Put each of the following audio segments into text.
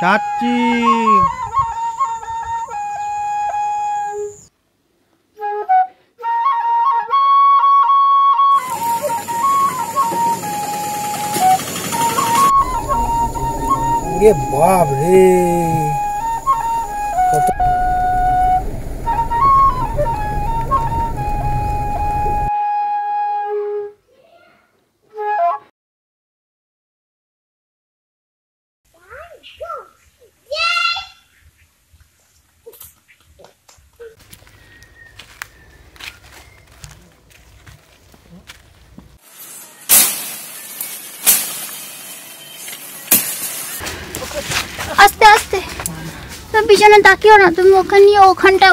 যাচ্ছি। ওরে বাপ রে, কত আস্তে আস্তে, তুমি পিছনে তাকিও না, তুমি ওখানে ওখানটা।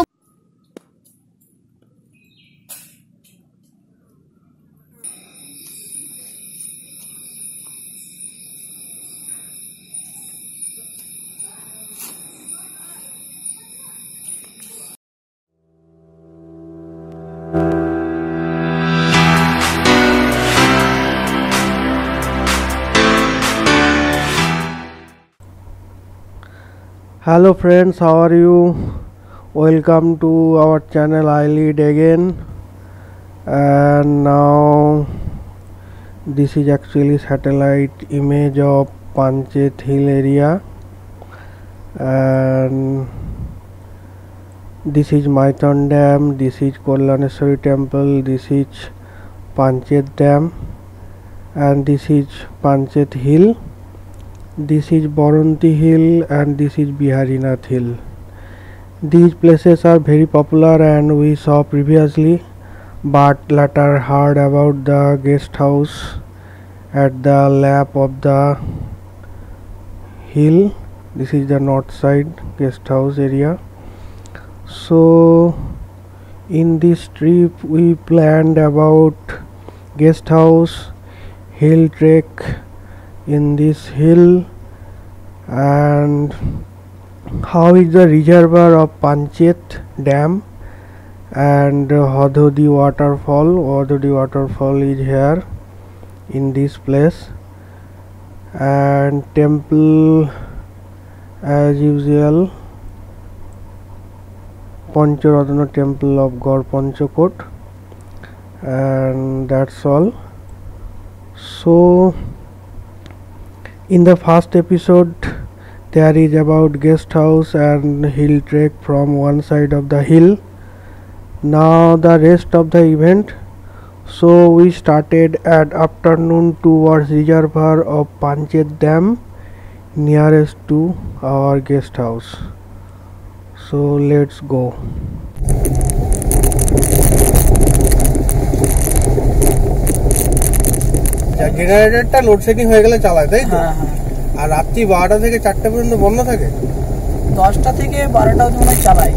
Hello friends, how are you? Welcome to our channel I Lead Again. And now this is actually satellite image of Panchet Hill area, and this is Maitan Dam, this is Kollaneshwari temple, this is Panchet Dam, and this is Panchet Hill. This is Boronti Hill and this is Biharinath Hill. These places are very popular and we saw previously, but later heard about the guest house at the lap of the hill. This is the north side guest house area. So in this trip we planned about guest house, hill trek in this hill, and how is the reservoir of Panchet Dam and Hododi waterfall. Hododi waterfall is here in this place, and temple as usual, Pancharatna temple of Gaur Panchakot, and that's all. So in the first episode there is about guest house and hill trek from one side of the hill. Now the rest of the event. So we started at afternoon towards reservoir of Panchet Dam nearest to our guest house. So let's go. জেনারেটরটা load shedding হয়ে গেলে চালায়, তাই তো? আর রাত্রি 12টা থেকে 4টা পর্যন্ত বন্ধ থাকে। 10টা থেকে 12টা পর্যন্ত চালায়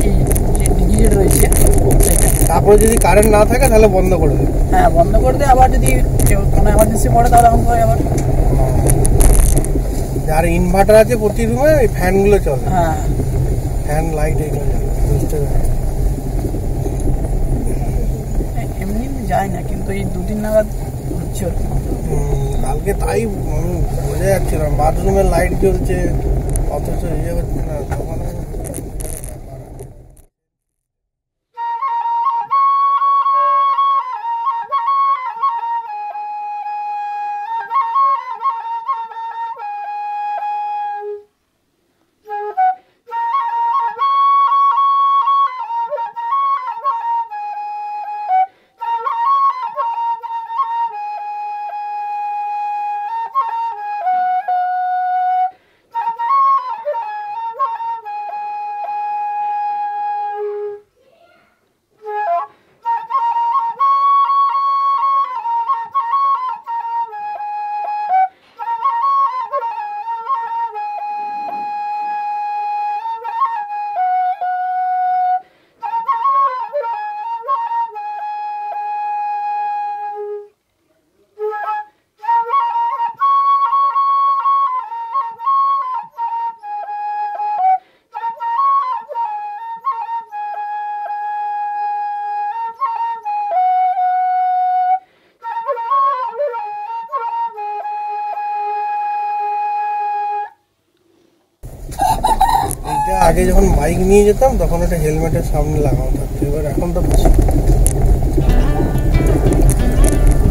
এই যে ডিজি রয়েছে। তারপরে যদি কারেন্ট না থাকে তাহলে বন্ধ করে দেয়। হ্যাঁ, বন্ধ করে দেয়। আবার যদি কোনো এমার্জেন্সি পড়ে তাহলে অন করে আবার। যার ইনভার্টার আছে প্রতি রুমে ওই ফ্যানগুলো চলে। হ্যাঁ, ফ্যান লাইট এগুলো বুঝতে পারি। এমনি যায় না, কিন্তু এই 2-3 নাগাদ হচ্ছে। কালকে তাই বোঝা যাচ্ছিলাম, বাথরুমের লাইট জ্বলছে অথচ ইয়ে হচ্ছে না। তখন আগে যখন বাইক নিয়ে যেতাম তখন এটা হেলমেটের সামনে লাগানো থাকতো, এবার এখন তো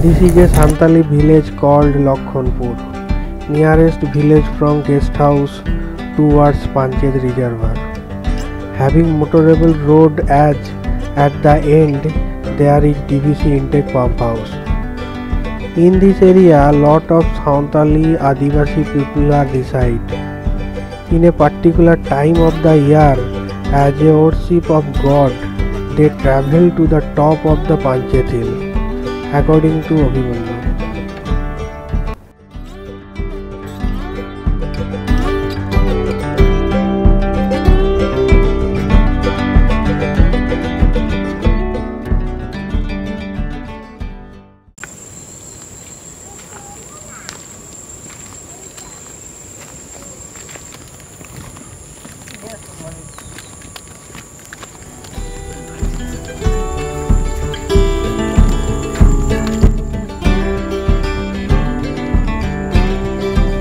This is a Santali village called Lakhonpur, nearest village from guest house towards Panchet Reservoir. Having motorable road as at the end there is DVC intake pump house. In this area lot of Santali Adivasi people are reside. In a particular time of the year, as a worship of God, they travel to the top of the Panchet hill, according to Abhimanyu.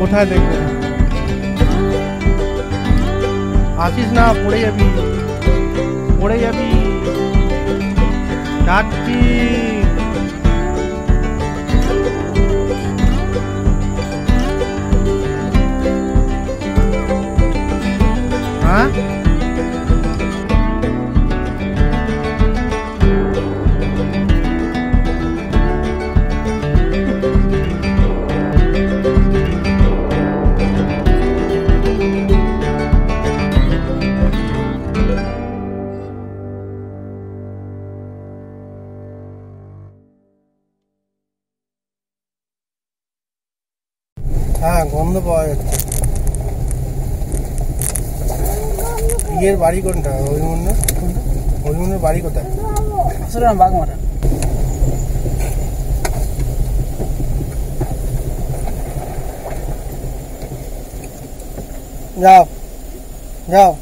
কোথায় দেখবে আসিস না, পড়ে যাবি যাচ্ছি। হ্যাঁ হ্যাঁ গন্ধ পাওয়া যাচ্ছে। বিয়ের বাড়ি কোনটা? অভিমন্যুর বাড়ি কোথায়? আসলে বাগমারা। যাও যাও।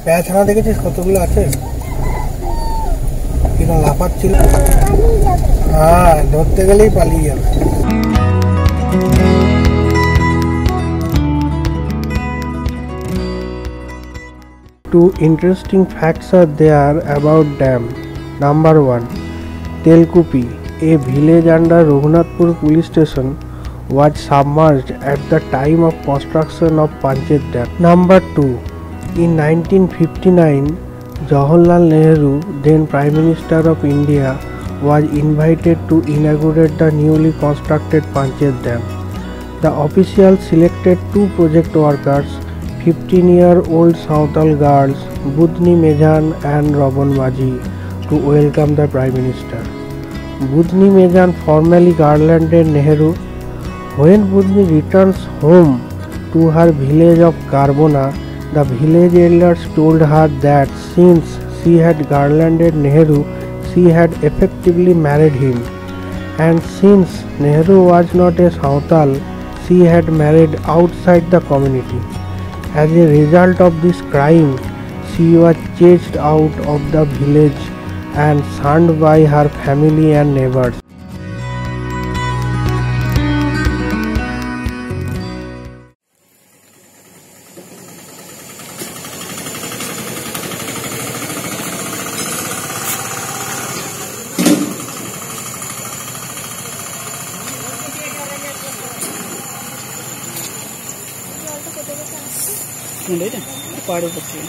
প্যাছানা দেখেছিস কতগুলো আছে, কিরকম লাফাচ্ছিল। হ্যাঁ ধরতে গেলেই পালিয়ে যাবে। Two interesting facts are there about dam. Number 1, Telkupi, a village under Raghunathpur police station, was submerged at the time of construction of Panchet Dam. Number 2, in 1959, Jawaharlal Nehru, then Prime Minister of India, was invited to inaugurate the newly constructed Panchet Dam. The officials selected two project workers, 15-year-old Santal girls Budni Mejan and Robon Maji, to welcome the Prime Minister. Budni Mejan formally garlanded Nehru. When Budni returns home to her village of Karbona, the village elders told her that since she had garlanded Nehru, she had effectively married him, and since Nehru was not a Santal, she had married outside the community. As a result of this crime, she was chased out of the village and shunned by her family and neighbors. পাহাড়ের উপর থেকে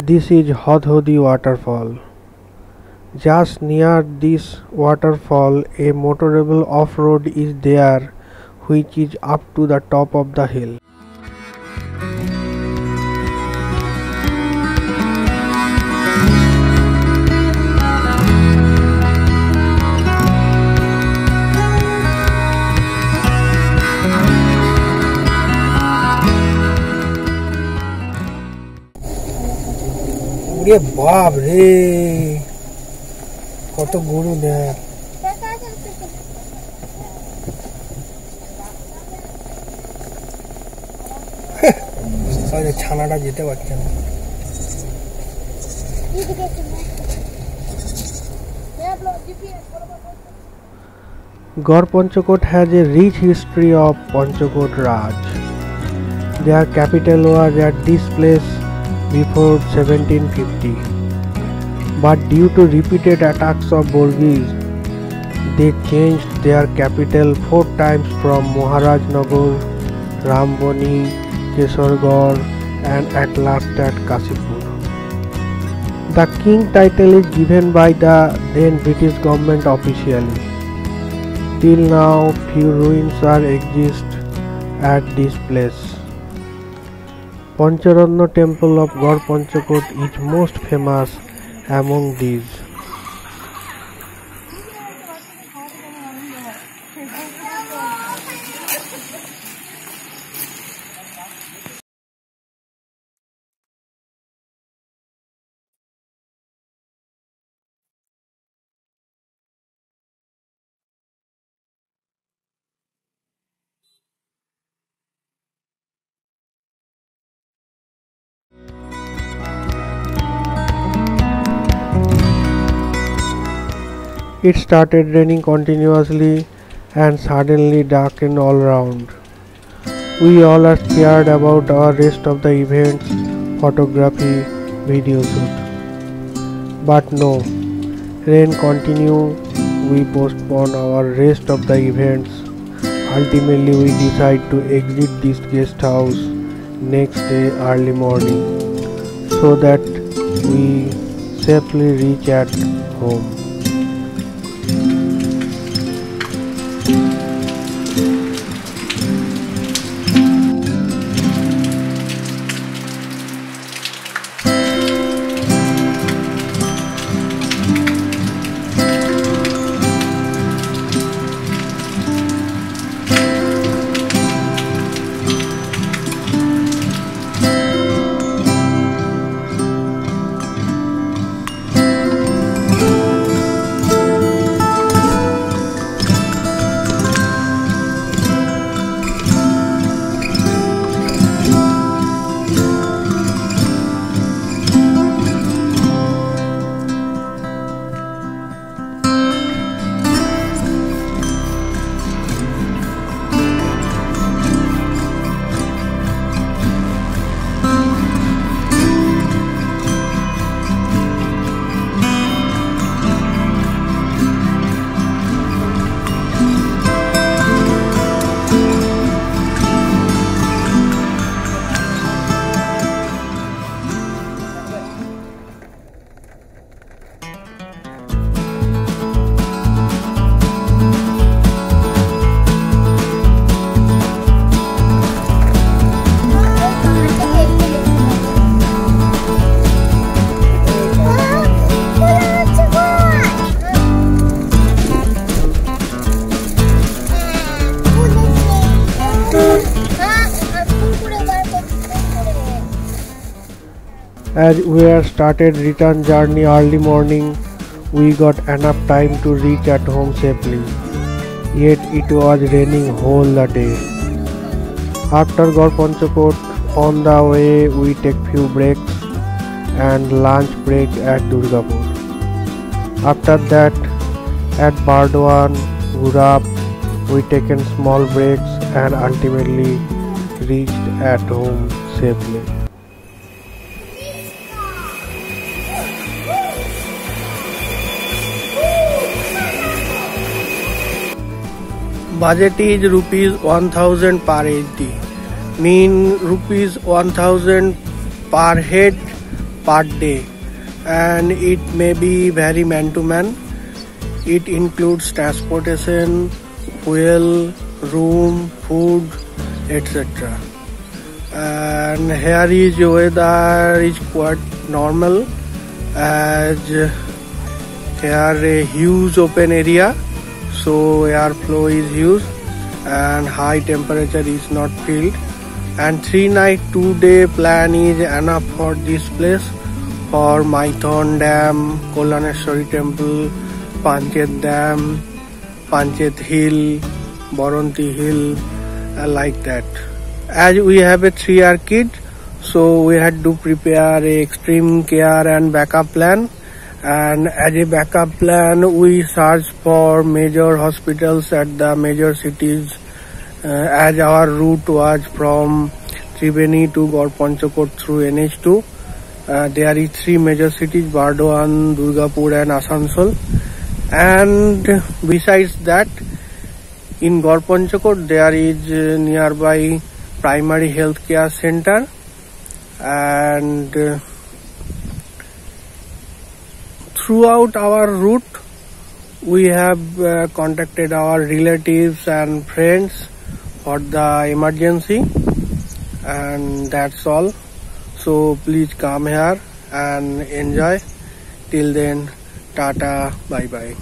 This is Hodhodi waterfall. Just near this waterfall, a motorable off-road is there, which is up to the top of the hill. बाप रे কত গরু দেখ ছানাটা যেতে পারছে না। Gaur Panchakot has a rich history of Panchakot Raj. Their capital was at this place before 1750, but due to repeated attacks of Borghese, they changed their capital 4 times from Maharajnagar, Ramboni, Kesargarh, and at last at Kasipur. The king title is given by the then British government officially. Till now, few ruins are exist at this place. Pancharatna temple of Gaur Panchakot is most famous among these. It started raining continuously and suddenly darkened all round. We all are scared about our rest of the events, photography, video shoot. But no, rain continued. We postponed our rest of the events. Ultimately, we decided to exit this guest house next day early morning so that we safely reach at home. As we are started return journey early morning, we got enough time to reach at home safely. Yet it was raining whole the day. After Gaur Panchakot, on the way we take few breaks and lunch break at Durgapur. After that, at Bardwan, Gurab, we taken small breaks and ultimately reached at home safely. Budget is rupees 1000 per entry, mean rupees 1000 per head per day, and it may be vary man to man. It includes transportation, fuel, room, food, etc. And here is weather is quite normal, as here a huge open area, so airflow is huge and high temperature is not felt. And 3 night 2 day plan is enough for this place, for Maithon Dam, Kollaneshwari Temple, Panchet Dam, Panchet Hill, Baranti Hill, like that. As we have a 3-year kid, so we had to prepare a extreme care and backup plan. And as a backup plan, we search for major hospitals at the major cities, as our route was from Tribeni to Gorpanchakot through NH2. There is 3 major cities, Bardwan, Durgapur and Asansol. And besides that, in Gorpanchakot there is nearby primary health care center, and throughout our route we have contacted our relatives and friends for the emergency, and that's all. So please come here and enjoy. Till then, tata, bye bye.